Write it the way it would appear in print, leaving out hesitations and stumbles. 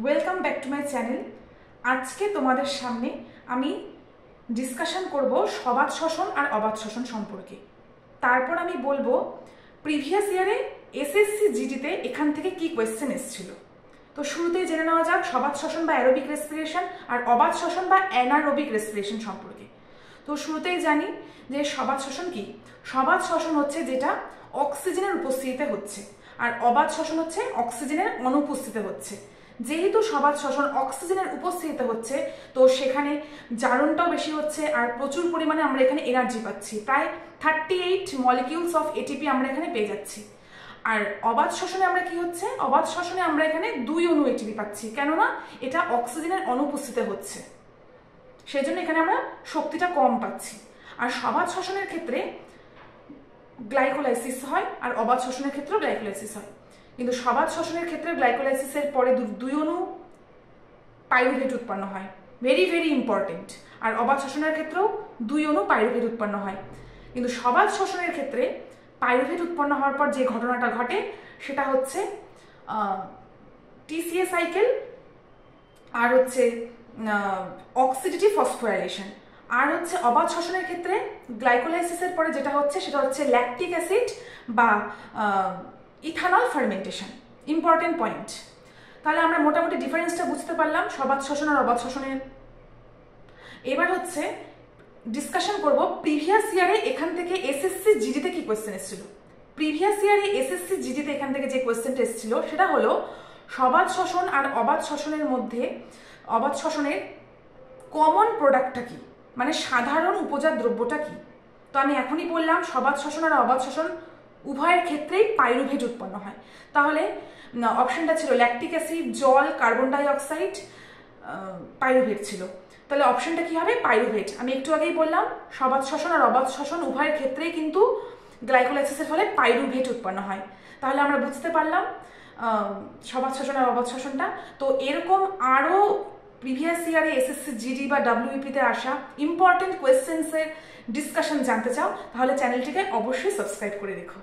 Welcome back to my channel. আজকে তোমাদের সামনে আমি ডিসকাশন করব সবাত শ্বসন আর অবাত শ্বসন সম্পর্কে। তারপর আমি বলবো প্রিভিয়াস ইয়ারে এসএসসি জিডিতে এখান থেকে কি কোয়েশ্চেন এসেছিল। তো শুরুতেই জেনে নেওয়া যাক সবাত শ্বসন বা অ্যারোবিক রেসপিরেশন আর অবাত শ্বসন বা অ্যানারোবিক রেসপিরেশন সম্পর্কে। তো শুরুতেই জানি যে সবাত শ্বসন কি। সবাত শ্বসন হচ্ছে যেটা অক্সিজেনের উপস্থিতিতে হচ্ছে, আর অবাত শ্বসন হচ্ছে অক্সিজেনের অনুপস্থিতিতে হচ্ছে। যেহেতু সবাত শ্বসন অক্সিজেনের উপস্থিতিতে হচ্ছে, তো সেখানে জারণটাও বেশি হচ্ছে আর প্রচুর পরিমাণে আমরা এখানে এনার্জি পাচ্ছি। প্রায় 38 মলিকিউলস অফ এটিপি আমরা এখানে পেয়ে যাচ্ছি। আর অবাত শ্বসনে আমরা কি হচ্ছে, অবাত শ্বসনে আমরা এখানে 2 অণু এটিপি পাচ্ছি, কেননা এটা অক্সিজেনের অনুপস্থিতিতে হচ্ছে, সেই জন্য এখানে আমরা শক্তিটা কম পাচ্ছি। আর সবাত শ্বসনের ক্ষেত্রে গ্লাইকোলাইসিস হয় আর অবাত শ্বসনের ক্ষেত্রেও গ্লাইকোলাইসিস হয়। কিন্তু সবাত শ্বসনের ক্ষেত্রে গ্লাইকোলাইসিসের পরে 2 অণু পাইরুভেট উৎপন্ন হয়, ভেরি ভেরি ইম্পর্টেন্ট। আর অবাত শ্বসনের ক্ষেত্রেও 2 অণু পাইরুভেট উৎপন্ন হয়। কিন্তু সবাত শ্বসনের ক্ষেত্রে পাইরুভেট উৎপন্ন হওয়ার পর যে ঘটনাটা ঘটে সেটা হচ্ছে টিসিএ সাইকেল আর হচ্ছে অক্সিডেটিভ ফসফোরাইলেশন। আর হচ্ছে অবাত শ্বসনের ক্ষেত্রে গ্লাইকোলাইসিসের পরে যেটা হচ্ছে সেটা হচ্ছে ল্যাকটিক অ্যাসিড বা ইথানল ফার্মেন্টেশন। Important point. তাহলে আমরা মোটামুটি ডিফারেন্সটা বুঝতে পারলাম সবাত শ্বসন আর অবাত শ্বসনের। এবার হচ্ছে ডিসকাশন করব প্রিভিয়াস ইয়ারে এখান থেকে এসএসসি জিডিতে কি কোয়েশ্চেন এসেছিল। প্রিভিয়াস ইয়ারে এসএসসি জিডিতে এখান থেকে যে কোয়েশ্চেনটা এসেছিল সেটা হলো সবাত শ্বসন আর অবাত শ্বসনের মধ্যে অবাত শ্বসনের কমন প্রোডাক্টটা কি, মানে সাধারণ উপজাত দ্রব্যটা কি। তো আমি এখনই বললাম সবাত শ্বসন আর অবাত শ্বসন উভয়ের ক্ষেত্রেই পাইরুভেট উৎপন্ন হয়। তাহলে অপশনটা ছিল ল্যাকটিক অ্যাসিড, জল, কার্বন ডাই অক্সাইড, পাইরুভেট ছিল। তাহলে অপশনটা কি হবে? পাইরুভেট। আমি একটু আগেই বললাম সবাত শ্বসন আর অবাত শ্বসন উভয়ের ক্ষেত্রেই কিন্তু গ্লাইকোলাইসিসের ফলে পাইরুভেট উৎপন্ন হয়। তাহলে আমরা বুঝতে পারলাম সবাত শ্বসন আর অবাত শ্বসনটা। তো এরকম আরও প্রিভিয়াস ইয়ারে এসএসসি জিডি বা ডাব্লিউপিতে আসা ইম্পর্টেন্ট কোয়েশ্চেন্সের ডিসকাশন জানতে চাও, তাহলে চ্যানেলটিকে অবশ্যই সাবস্ক্রাইব করে রেখো।